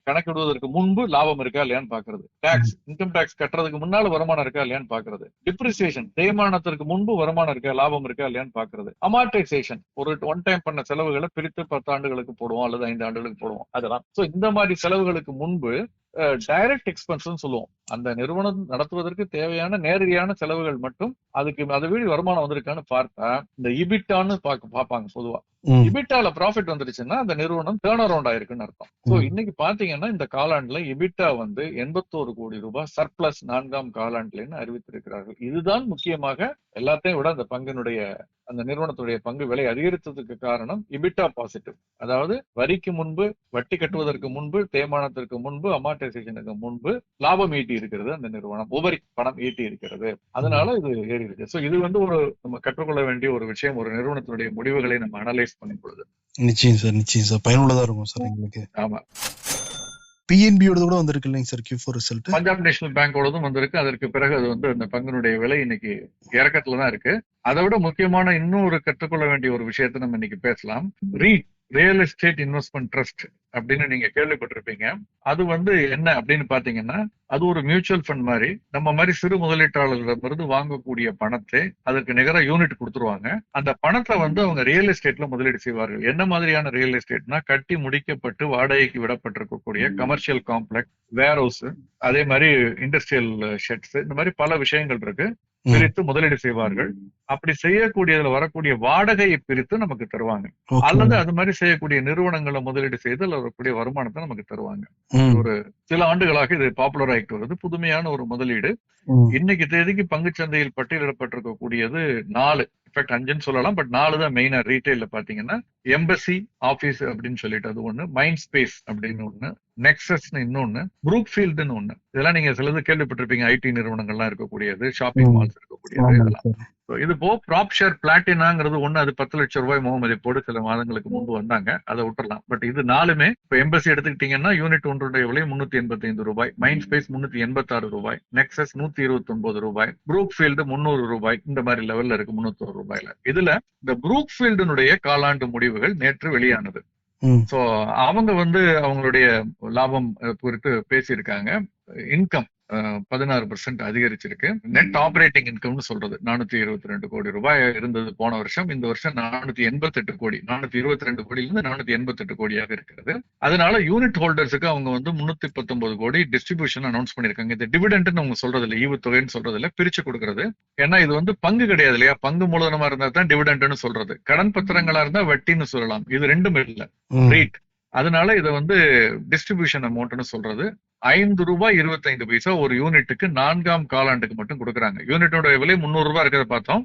கணக்கிடுவதற்கு முன்பு லாபம் இருக்கா இல்லையான்னு பாக்குறது. டாக்ஸ், இன்கம் டாக்ஸ் கட்டுறதுக்கு முன்னால வருமானம் இருக்கா இல்லையான்னு பாக்குறது. டிப்ரிசியேஷன், தேய்மானத்திற்கு முன்பு வருமானம் இருக்கா, லாபம் இருக்கா இல்லையான்னு பாக்குறது. அமார்டைசேஷன், ஒரு ஒன் டைம் பண்ண செலவுகளை பிரித்து 10 ஆண்டுகளுக்கு போடுவோம் அல்லது 5 ஆண்டுகளுக்கு போடுவோம், அதெல்லாம். சோ இந்த மாதிரி செலவுகளுக்கு முன்பு டைரக்ட் எக்ஸ்பென்ஸ் சொல்லுவோம். அந்த நிறுவனம் நடத்துவதற்கு தேவையான நேரடியான செலவுகள் மட்டும், அதுக்கு அதை வீடு வருமானம் வந்திருக்கான்னு பார்த்தா இந்த இபிட்டான்னு பாப்பாங்க பொதுவா. இபிட்டால ப்ராஃபிட் வந்துருச்சுன்னா அந்த நிறுவனம் டர்ன் அரவுண்ட் ஆயிருக்குன்னு அர்த்தம். சோ இன்னைக்கு பாத்தீங்கன்னா இந்த காலாண்டுல இபிட்டா வந்து 81 கோடி ரூபாய் சர்ப்ளஸ் 4ஆம் காலாண்டுல அறிவித்திருக்கிறார்கள். இதுதான் முக்கியமாக எல்லாத்தையும் விட அந்த பங்கினுடைய, அந்த நிறுவனத்துடைய பங்கு விலை அதிகரித்ததுக்கு காரணம் இபிட்டா பாசிட்டிவ். அதாவது வரிக்கு முன்பு, வட்டி கட்டுவதற்கு முன்பு, தேய்மானத்திற்கு முன்பு, அமார்டைசேஷனுக்கு முன்பு லாபம் ஈட்டி இருக்கிறது அந்த நிறுவனம், உபரி பணம் ஈட்டி இருக்கிறது. அதனால இது ஏறி இருக்கு. சோ இது வந்து ஒரு நம்ம கற்றுக்கொள்ள வேண்டிய ஒரு விஷயம், ஒரு நிறுவனத்தினுடைய முடிவுகளை நம்ம அனலைஸ் பண்ணும் பொழுது. நிச்சயம் சார், பயனுள்ளதா இருக்கும் சார் எங்களுக்கு. ஆமா. பிஎன்பியோட கூட வந்திருக்கு இல்லைங்க sir Q4 result. Punjab national பேங்கோடதும் வந்திருக்கு. அதற்கு பிறகு அது வந்து அந்த பங்கினுடைய விலை இன்னைக்கு இறக்கத்துல தான் இருக்கு. அதை விட முக்கியமான இன்னொரு கற்றுக்கொள்ள வேண்டிய ஒரு விஷயத்தை நம்ம இன்னைக்கு பேசலாம். ரியல் எஸ்டேட் இன்வெஸ்ட்மெண்ட் ட்ரஸ்ட் அப்படின்னு நீங்க கேள்விப்பட்டிருப்பீங்க. அது வந்து என்ன அப்படின்னு பாத்தீங்கன்னா, அது ஒரு மியூச்சுவல் ஃபண்ட் மாதிரி, நம்ம மாதிரி சிறு முதலீட்டாளர்களிடமிருந்து வாங்கக்கூடிய பணத்தை அதற்கு நிகர யூனிட் கொடுத்துருவாங்க. அந்த பணத்தை வந்து அவங்க ரியல் எஸ்டேட்ல முதலீடு செய்வார்கள். என்ன மாதிரியான ரியல் எஸ்டேட்னா, கட்டி முடிக்கப்பட்டு வாடகைக்கு விடப்பட்டிருக்கக்கூடிய கமர்ஷியல் காம்ப்ளெக்ஸ், வேர் ஹவுஸ், அதே மாதிரி இண்டஸ்ட்ரியல் ஷெட்ஸ், இந்த மாதிரி பல விஷயங்கள் இருக்கு. பிரித்து முதலீடு செய்வார்கள். அப்படி செய்யக்கூடியதுல வரக்கூடிய வாடகையை பிரித்து நமக்கு தருவாங்க. அல்லது அது மாதிரி செய்யக்கூடிய நிறுவனங்களை முதலீடு செய்து அதுல வரக்கூடிய வருமானத்தை நமக்கு தருவாங்க. ஒரு சில ஆண்டுகளாக இது பாப்புலர் ஆகிட்டு வருது. புதுமையான ஒரு முதலீடு. இன்னைக்கு தேதிக்கு பங்குச்சந்தையில் பட்டியலிடப்பட்டிருக்கக்கூடியது 4, இன்ஃபேக்ட் 5ன்னு சொல்லலாம், பட் 4 தான் மெயினா. ரீட்டைல்ல பாத்தீங்கன்னா எம்பசி ஆபீஸ் அப்படின்னு சொல்லிட்டு அது ஒண்ணு, மைண்ட் ஸ்பேஸ் அப்படின்னு ஒண்ணு, நெக்ஸஸ்னு இன்னொன்னு, ப்ரூக்ஃபீல்டுன்னு ஒண்ணு. இதெல்லாம் நீங்க சிலது கேள்விப்பட்டிருப்பீங்க. ஐடி நிறுவனங்கள்லாம் இருக்கக்கூடியது, ஷாப்பிங் மால்ஸ் இருக்கக்கூடியது இதெல்லாம். இது போ ப்ராப்ஷேர் பிளாட்டினாங்கிறது ஒண்ணு. அது 10 லட்சம் ரூபாய் முகமதிப்போடு சில மாதங்களுக்கு முன்பு வந்தாங்க. அதை விட்டுறலாம். பட் இது 4மே இப்ப எம்பசி எடுத்துக்கிட்டீங்கன்னா யூனிட் ஒன்றுடைய விலை 385 ரூபாய், மைண்ட் ஸ்பேஸ் 386 ரூபாய், நெக்ஸஸ் 129 ரூபாய், ப்ரூக்ஃபீல்டு 300 ரூபாய், இந்த மாதிரி லெவல்ல இருக்கு 301 ரூபாயில. இதுல இந்த ப்ரூக்ஃபீல்டுனுடைய காலாண்டு முடிவுகள் நேற்று வெளியானது. சோ அவங்க வந்து அவங்களுடைய லாபம் குறித்து பேசியிருக்காங்க. இன்கம் 16% அதிகரிச்சிருக்கு. நெட் ஆபரேட்டிங் இன்கம்னு சொல்றது 422 கோடி ரூபாய் இருந்தது போன வருஷம். இந்த வருஷம் 488 கோடி, 422 கோடியிலிருந்து 488 கோடியாக இருக்கிறது. அதனால யூனிட் ஹோல்டர்ஸுக்கு அவங்க வந்து 319 கோடி டிஸ்ட்ரிபியூஷன் அனௌன்ஸ் பண்ணிருக்காங்க. இந்த டிவிடெண்ட்னு அவங்க சொல்றது இல்லை, ஈவுத்தொகைன்னு சொல்றது இல்லை, பிரிச்சு கொடுக்கறது. ஏன்னா இது வந்து பங்கு கிடையாது இல்லையா. பங்கு மூலதனமா இருந்தா தான் டிவிடெண்ட்னு சொல்றது. கடன் பத்திரங்களா இருந்தா வட்டின்னு சொல்லலாம். இது ரெண்டும் இல்ல, ரீட். அதனால இதை வந்து டிஸ்ட்ரிபியூஷன் அமௌண்ட்னு சொல்றது. ₹5.25 ஒரு யூனிட்டுக்கு 4ஆம் காலாண்டுக்கு மட்டும் கொடுக்குறாங்க. யூனிட்டோட விலை 300 ரூபாய் இருக்கிறத பார்த்தோம்.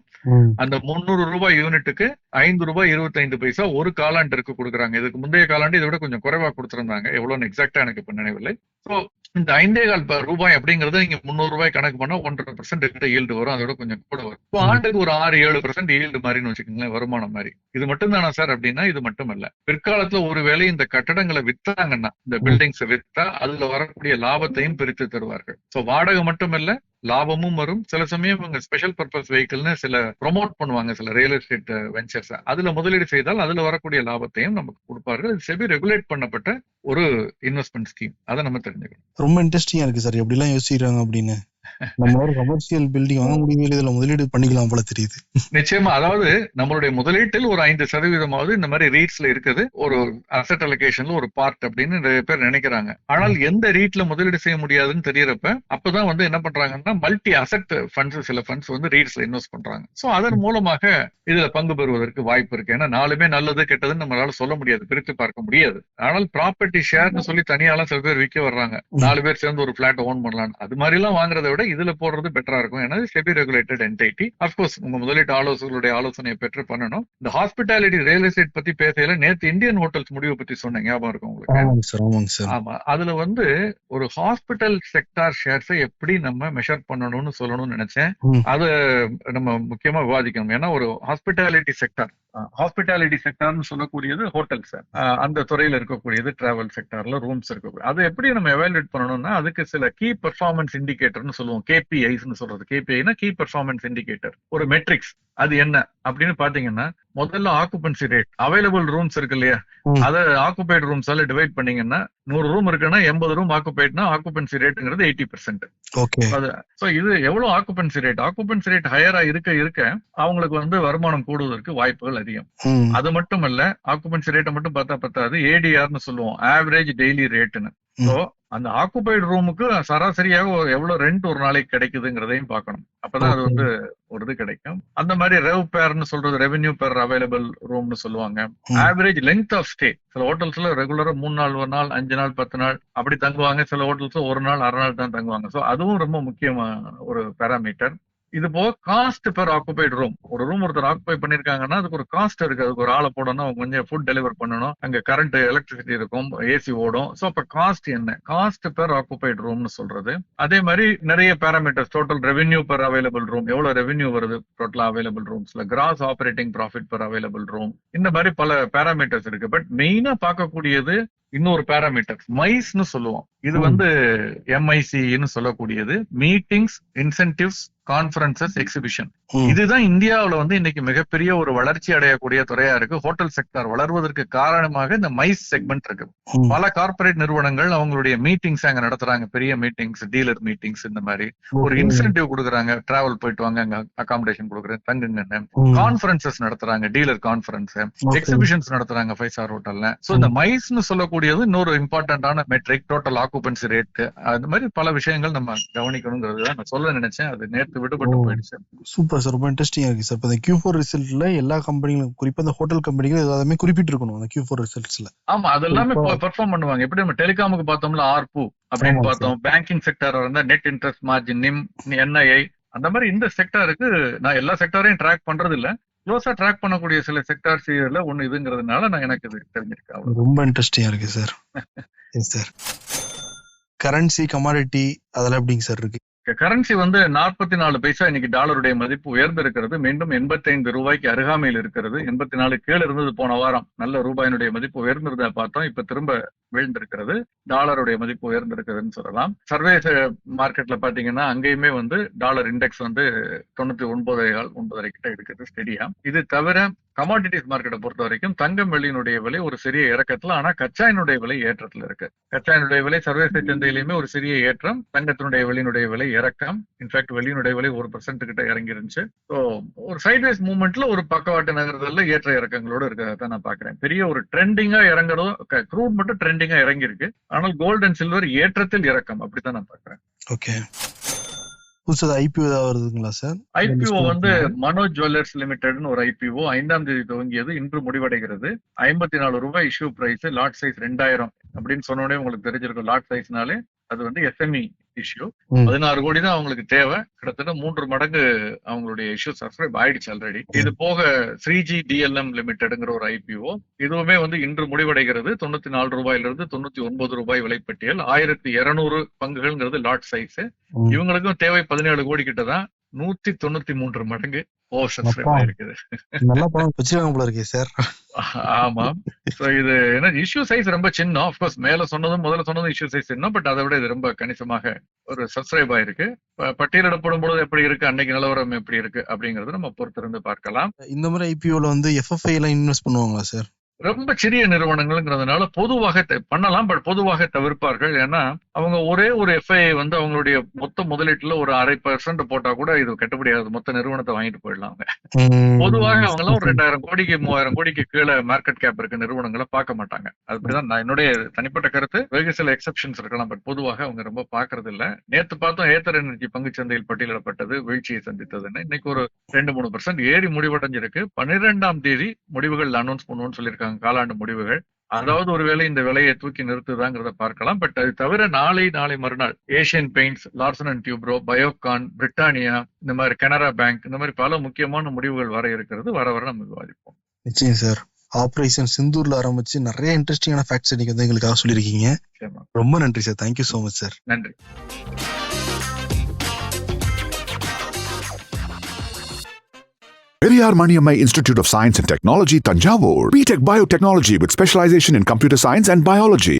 அந்த 300 ரூபாய் யூனிட்டுக்கு ₹5.25 ஒரு காலாண்டிற்கு கொடுக்குறாங்க. இதுக்கு முந்தைய காலாண்டு இதை விட கொஞ்சம் குறைவா கொடுத்திருந்தாங்க. எவ்வளவுன்னு எக்ஸாக்டா எனக்கு இப்ப நினைவில்லை. சோ இந்த 5.25 ரூபாய் அப்படிங்கறத நீங்க 300 ரூபாய் கணக்கு பண்ணா 1.5% கிட்ட ஈல்டு வரும். அதோட கொஞ்சம் கூட வரும். இப்போ ஆண்டுக்கு ஒரு 6-7% ஈல்டு மாதிரின்னு வச்சுக்கோங்களேன், வருமானம் மாதிரி. இது மட்டும் தானா சார் அப்படின்னா இது மட்டும் இல்ல. பிற்காலத்துல ஒருவேளை இந்த கட்டடங்களை வித்தாங்கன்னா, இந்த பில்டிங்ஸ் வித்தா அதுல வரக்கூடிய லாபத்தையும் பிரித்து தருவார்கள். சோ வாடகை மட்டும் இல்ல, லாபமும் வரும். சில சமயம் இவங்க ஸ்பெஷல் பர்பஸ் வெஹிக்கிள்னு சில ப்ரொமோட் பண்ணுவாங்க, சில ரியல் எஸ்டேட் வெஞ்சர்ஸ். அதுல முதலீடு செய்தால் அதுல வரக்கூடிய லாபத்தையும் நமக்கு கொடுப்பார்கள். செபி ரெகுலேட் பண்ணப்பட்ட ஒரு இன்வெஸ்ட்மெண்ட் ஸ்கீம். அதை நம்ம தெரிஞ்சுக்கணும். ரொம்ப இன்ட்ரெஸ்டிங்கா இருக்கு சார், எப்படி எல்லாம் யோசிக்கிறாங்க அப்படின்னு. நம்ம ஒரு கமர்ஷியல் பில்டிங் வாங்க முடியவே இதுல முதலீடு பண்ணிக்கலாம் போல தெரியுது. நிச்சயமா. அதாவது நம்மளுடைய முதலீட்டில் ஒரு 5% இந்த மாதிரி ரீட்ஸ்ல இருக்குது, ஒரு அசெட் அலோகேஷன்ல ஒரு பார்ட் அப்படின்னு நிறைய பேர் நினைக்கிறாங்க. ஆனால் எந்த ரீட்ல முதலீடு செய்ய முடியாதுன்னு தெரியறப்ப அப்பதான் வந்து என்ன பண்றாங்கன்னா, மல்டி அசெட் ஃபண்ட்ஸ், சில ஃபண்ட்ஸ் வந்து ரீட்ஸ்ல இன்வெஸ்ட் பண்றாங்க. சோ அதன் மூலமாக இதுல பங்கு பெறுவதற்கு வாய்ப்பு இருக்கு. ஏன்னா 4மே நல்லது கெட்டதுன்னு நம்மளால சொல்ல முடியாது, பிரித்து பார்க்க முடியாது. ஆனால் ப்ராப்பர்ட்டி ஷேர்னு சொல்லி தனியாலாம் சில பேர் விற்க வர்றாங்க. 4 பேர் சேர்ந்து ஒரு பிளாட் ஓன் பண்ணலாம். அது மாதிரி எல்லாம் வாங்குறத விட இதுல போடுறது பெட்டரா இருக்கும். ஏன்னா செபி ரெகுலேட்டட் என்டைட்டி. அப்கோர்ஸ் உங்க முதலீட்டு ஆலோசகர்களுடைய ஆலோசனையை பெற்று பண்ணணும். இந்த ஹாஸ்பிட்டாலிட்டி ரியல் எஸ்டேட் பத்தி பேசல, நேத்து இந்தியன் ஹோட்டல்ஸ் முடிவை பத்தி சொன்னேன், ஞாபகம் இருக்கும் உங்களுக்கு? ஆமா. அதுல வந்து ஒரு ஹாஸ்பிட்டல் செக்டார் ஷேர்ஸை எப்படி நம்ம மெஷர் பண்ணணும்னு சொல்லணும்னு நினைச்சேன். அது நம்ம முக்கியமா விவாதிக்கணும். ஏன்னா ஒரு ஹாஸ்பிட்டாலிட்டி செக்டார்னு சொல்லக்கூடியது ஹோட்டல்ஸ், அந்த துறையில இருக்கக்கூடியது, டிராவல் செக்டார்ல ரூம்ஸ் இருக்கக்கூடிய, அதை எப்படி நம்ம எவாலுவேட் பண்ணணும்னா அதுக்கு சில கீ பெர்ஃபார்மன்ஸ் இண்டிகேட்டர்னு சொல்லுவோம், KPIs சொல்றது. KPI கீ பெர்ஃபார்மன்ஸ் இண்டிகேட்டர், ஒரு மெட்ரிக்ஸ். அது என்ன அப்படின்னு பாத்தீங்கன்னா, முதல்ல ஆக்குபென்சி ரேட். அவைலபிள் ரூம்ஸ் இருக்கு இல்லையா, அதை ஆக்குபைடு ரூம்ஸால டிவைட் பண்ணீங்கன்னா 100 ரூம் இருக்குன்னா 80 ரூம் ஆக்குபைட்னா ஆக்குபென்சி ரேட்ங்கிறது 80%. சோ இது எவ்வளவு ஆக்குபென்சி ரேட். ஆக்குபென்சி ரேட் ஹையரா இருக்க அவங்களுக்கு வந்து வருமானம் கூடுவதற்கு வாய்ப்புகள் அதிகம். அது மட்டும் இல்ல, ஆக்குபென்சி ரேட்டை மட்டும் பார்த்தா பத்தாது, ADRன்னு சொல்லுவோம், ஆவரேஜ் டெய்லி ரேட்னு. சோ அந்த ஆக்குபைடு ரூமுக்கு சராசரியாக எவ்வளவு ரெண்ட் ஒரு நாளைக்கு கிடைக்குதுங்கிறதையும் பார்க்கணும். அப்பதான் அது வந்து ஒரு இது கிடைக்கும். அந்த மாதிரி ரெவ் பேர்னு சொல்றது, ரெவென்யூ பெர் அவைலபிள் ரூம்னு சொல்லுவாங்க. Average length of stay. சில ஹோட்டல்ஸ்ல ரெகுலரா 3 நாள், 1 நாள், 5 நாள், 10 நாள் அப்படி தங்குவாங்க. சில ஹோட்டல்ஸ்ல 1 நாள், 1/2 நாள் தான் தங்குவாங்க. சோ அதுவும் ரொம்ப முக்கியமான ஒரு பேராமீட்டர். இது போக காஸ்ட் பெர் ஆக்குபைடு ரூம். ஒரு ரூம் ஒருத்தர் ஆக்குபை பண்ணிருக்காங்கன்னா அதுக்கு ஒரு காஸ்ட் இருக்கு. அதுக்கு ஒரு ஆளை போடணும், அவங்க கொஞ்சம் ஃபுட் டெலிவர் பண்ணணும், அங்க கரண்ட், எலக்ட்ரிசிட்டி இருக்கும், ஏசி ஓடும். சோ அப்ப காஸ்ட் என்ன, காஸ்ட் பெர் ஆக்குபைடு ரூம்னு சொல்றது. அதே மாதிரி நிறைய parameters, total revenue per available room, எவ்வளவு ரெவென்யூ வருது டோட்டல் அவைலபிள் ரூம்ஸ்ல, gross operating profit per available room, இந்த மாதிரி பல பேராமீட்டர்ஸ் இருக்கு. பட் மெயினா பார்க்கக்கூடியது இன்னொரு பேராமீட்டர் மைஸ்னு சொல்லுவோம். இது வந்து MICன்னு சொல்லக்கூடியது, மீட்டிங்ஸ், இன்சென்டிவ்ஸ், கான்ஃபரன்சஸ், எக்ஸிபிஷன். இதுதான் இந்தியாவுல வந்து இன்னைக்கு மிகப்பெரிய ஒரு வளர்ச்சி அடையக்கூடிய துறையா இருக்கு. ஹோட்டல் செக்டார் வளர்வதற்கு காரணமாக இந்த மைஸ் செக்மெண்ட் இருக்கு. பல கார்ப்பரேட் நிறுவனங்கள் அவங்களுடைய மீட்டிங்ஸ் அங்க நடத்துறாங்க, பெரிய மீட்டிங்ஸ், டீலர் மீட்டிங்ஸ், இந்த மாதிரி ஒரு இன்சென்டிவ் கொடுக்குறாங்க, டிராவல் போயிட்டு வாங்க, அங்க அகாமடேஷன் கொடுக்குறேன், தங்குங்கன்னு. கான்ஃபரன்சஸ் நடத்துறாங்க, டீலர் கான்ஃபரன்ஸ், எக்ஸிபிஷன்ஸ் நடத்துறாங்க 5-star ஹோட்டல்ல. சோ இந்த மைஸ்னு சொல்லக்கூடியது இன்னொரு இம்பார்ட்டன்டான மெட்ரிக், டோட்டல் ஆக்குபன்சி ரேட், அது மாதிரி பல விஷயங்கள் நம்ம கவனிக்கணுங்கிறது தான் நான் சொல்ல நினைச்சேன். அது நேற்று விடுபட்டு போயிடுச்சு. சூப்பர் சார், ரொம்ப இன்ட்ரெஸ்டிங்கா இருக்கு சார். இப்போ இந்த Q4 ரிசல்ட்ல எல்லா கம்பெனிகளும், குறிப்பா இந்த ஹோட்டல் கம்பெனிகள் எல்லாமே குறிப்பிட்டு இருக்கணும் அந்த Q4 ரிசல்ட்ஸ்ல. ஆமா, அது எல்லாமே பெர்ஃபார்ம் பண்ணுவாங்க. எப்படி நம்ம டெலிகாமுக்கு பார்த்தோம்ல ஆர்பு அப்படின்னு பார்த்தோம், பேங்கிங் செக்டர் இருந்தா நெட் இன்ட்ரெஸ்ட் மார்ஜின், நிம், NII, அந்த மாதிரி இந்த செக்டாருக்கு நான் எல்லா செக்டாரையும் ட்ராக் பண்றது இல்ல, க்ளோஸா ட்ராக் பண்ணக்கூடிய சில செக்டார்ஸ் ஒண்ணு இதுங்கிறதுனால நான் எனக்கு இது தெரிஞ்சிருக்கேன். ரொம்ப இன்ட்ரெஸ்டிங்கா இருக்கு சார். சார் கரன்சி, கமாடிட்டி அதெல்லாம் எப்படிங்க சார் இருக்கு? கரன்சி வந்து 44 பைசா இன்னைக்கு டாலருடைய மதிப்பு உயர்ந்து இருக்கிறது. மீண்டும் 85 ரூபாய்க்கு அருகாமையில் இருக்கிறது. 84 கீழே இருந்தது போன வாரம். நல்ல ரூபாயினுடைய மதிப்பு உயர்ந்திருந்தா பார்த்தோம், இப்ப திரும்ப வீழ்ந்திருக்கிறது. டாலருடைய மதிப்பு உயர்ந்திருக்குதுன்னு சொல்லலாம். சர்வதேச மார்க்கெட்ல பாத்தீங்கன்னா அங்கேயுமே வந்து டாலர் இண்டெக்ஸ் வந்து 99.9 கிட்ட இருக்குது ஸ்டெடியா. இது தவிர கமாடிட்டிஸ் மார்க்கெட்டை பொறுத்த வரைக்கும் தங்கம், வெள்ளியினுடைய விலை ஒரு சிறிய இறக்கத்துல, ஆனா கச்சாயினுடைய விலை ஏற்றத்துல இருக்கு. கச்சாயினுடைய விலை சர்வதேச சந்தையிலுமே ஒரு சிறிய ஏற்றம், தங்கத்தினுடைய விலையினுடைய விலை இறக்கம். இன்ஃபேக்ட் வெள்ளியினுடைய விலை 1% கிட்ட இறங்கி இருந்துச்சு. ஸோ ஒரு சைட்வேஸ் மூவ்மெண்ட்ல ஒரு பக்கவாட்டு நகர்தல்ல ஏற்ற இறக்கங்களோட இருக்கிறதான் நான் பாக்குறேன். பெரிய ஒரு ட்ரெண்டிங்கா இறங்குறதோ, க்ரூட் மட்டும் ட்ரெண்டிங்கா இறங்கி இருக்கு, ஆனால் கோல்டு அண்ட் சில்வர் ஏற்றத்தில் இறக்கம், அப்படித்தான் நான் பாக்குறேன். ஓகே, புதுசா IPO ஏதாவது வருதுங்களா சார்? IPO வந்து மனோஜ் ஜுவல்லர்ஸ் லிமிடெட்னு ஒரு IPO 5ஆம் தேதி துவங்கியது, இன்று முடிவடைகிறது. 54 ரூபாய் இஷ்யூ பிரைஸ், லாட் சைஸ் 2000 அப்படின்னு சொன்னோடனே உங்களுக்கு தெரிஞ்சிருக்கும். லாட் சைஸ்னாலே அது வந்து SME இஷ்யூ. 16 கோடி தான் அவங்களுக்கு தேவை. கிட்டத்தட்ட 3 மடங்கு அவங்களுடைய இஷ்யூ சப்ஸ்கிரைப் ஆயிடுச்சு ஆல்ரெடி. இது போக 3G DLM லிமிடெட்ங்கிற ஒரு IPO, இதுவுமே வந்து இன்று முடிவடைகிறது. 94 ரூபாயிலிருந்து 99 ரூபாய் விலைப்பட்டியல், 1200 பங்குகள்ங்கிறது லாட் சைஸ். இவங்களுக்கும் தேவை 17 கோடி கிட்ட தான். 193 மடங்கு ஓவர் சப்ஸ்கிரைப் ஆயிருக்குது. நல்லா பணம் வச்சிருக்காங்க போல இருக்கே சார். ஆமா. சோ இது என்ன, இஷ்யூ சைஸ் ரொம்ப சின்ன. ஆஃப்கோர்ஸ் மேல சொன்னதும் முதல்ல சொன்னதும் இஷ்யூ சைஸ் சின்ன, பட் அதை விட இது ரொம்ப கணிசமாக ஒரு சப்ஸ்கிரைப் ஆயிருக்கு. பட்டியலிடப்படும் பொழுது எப்படி இருக்கு, அன்னைக்கு நிலவரம் எப்படி இருக்கு அப்படிங்கறது நம்ம பொறுத்திருந்து பார்க்கலாம். இந்த மாதிரி IPOல வந்து FFI எல்லாம் இன்வெஸ்ட் பண்ணுவாங்களா சார்? ரொம்ப சிறிய நிறுவனங்கள்ங்கிறதுனால பொதுவாக பண்ணலாம், பட் பொதுவாக தவிர்ப்பார்கள். ஏன்னா அவங்க ஒரே ஒரு FII வந்து அவங்களுடைய மொத்த முதலீட்டுல ஒரு 0.5% போட்டா கூட இது கட்டுப்படியாவது, மொத்த நிறுவனத்தை வாங்கிட்டு போயிடலாம். பொதுவாக அவங்க எல்லாம் ஒரு 2000 கோடிக்கு 3000 கோடிக்கு கீழே மார்க்கெட் கேப் இருக்க நிறுவனங்களை பார்க்க மாட்டாங்க. அப்படிதான் நான் என்னுடைய தனிப்பட்ட கருத்து. வெகு சில எக்ஸப்ஷன்ஸ் இருக்கலாம், பட் பொதுவாக அவங்க ரொம்ப பாக்குறது இல்ல. நேத்து பார்த்தோம், ஏத்தர் எனர்ஜி பங்கு சந்தையில் பட்டியலிடப்பட்டது, வீழ்ச்சியை சந்தித்ததுன்னு. இன்னைக்கு ஒரு 2-3% ஏறி முடிவடைஞ்சிருக்கு. 12ஆம் தேதி முடிவுகள் அனௌன்ஸ் பண்ணுவோம்னு சொல்லியிருக்காங்க, காலாண்டு முடிவுகள். அதாவது ஒருவேளை இந்த விலையை தூக்கி நிறுத்துதாங்கிறத பார்க்கலாம். பட் அது தவிர நாளை மறுநாள் Asian paints, Larson and Toubro, Biocon, Britannia, இந்த மாதிரி கனரா பேங்க், இந்த மாதிரி பல முக்கியமான முடிவுகள் வர இருக்கிறது. வர நம்ம விவாதிப்போம். நிச்சயம் சார். ஆபரேஷன் சிந்தூர்ல ஆரம்பிச்சு நிறைய இன்ட்ரெஸ்டிங்கான ஃபேக்ட்ஸ் இன்னைக்கு வந்து எங்களுக்காக சொல்லியிருக்கீங்க. ரொம்ப நன்றி sir. Thank you so much sir. நன்றி. Periyar Maniammai Institute of Science and Technology, Tanjavur. BTech Biotechnology with specialization in computer science and biology.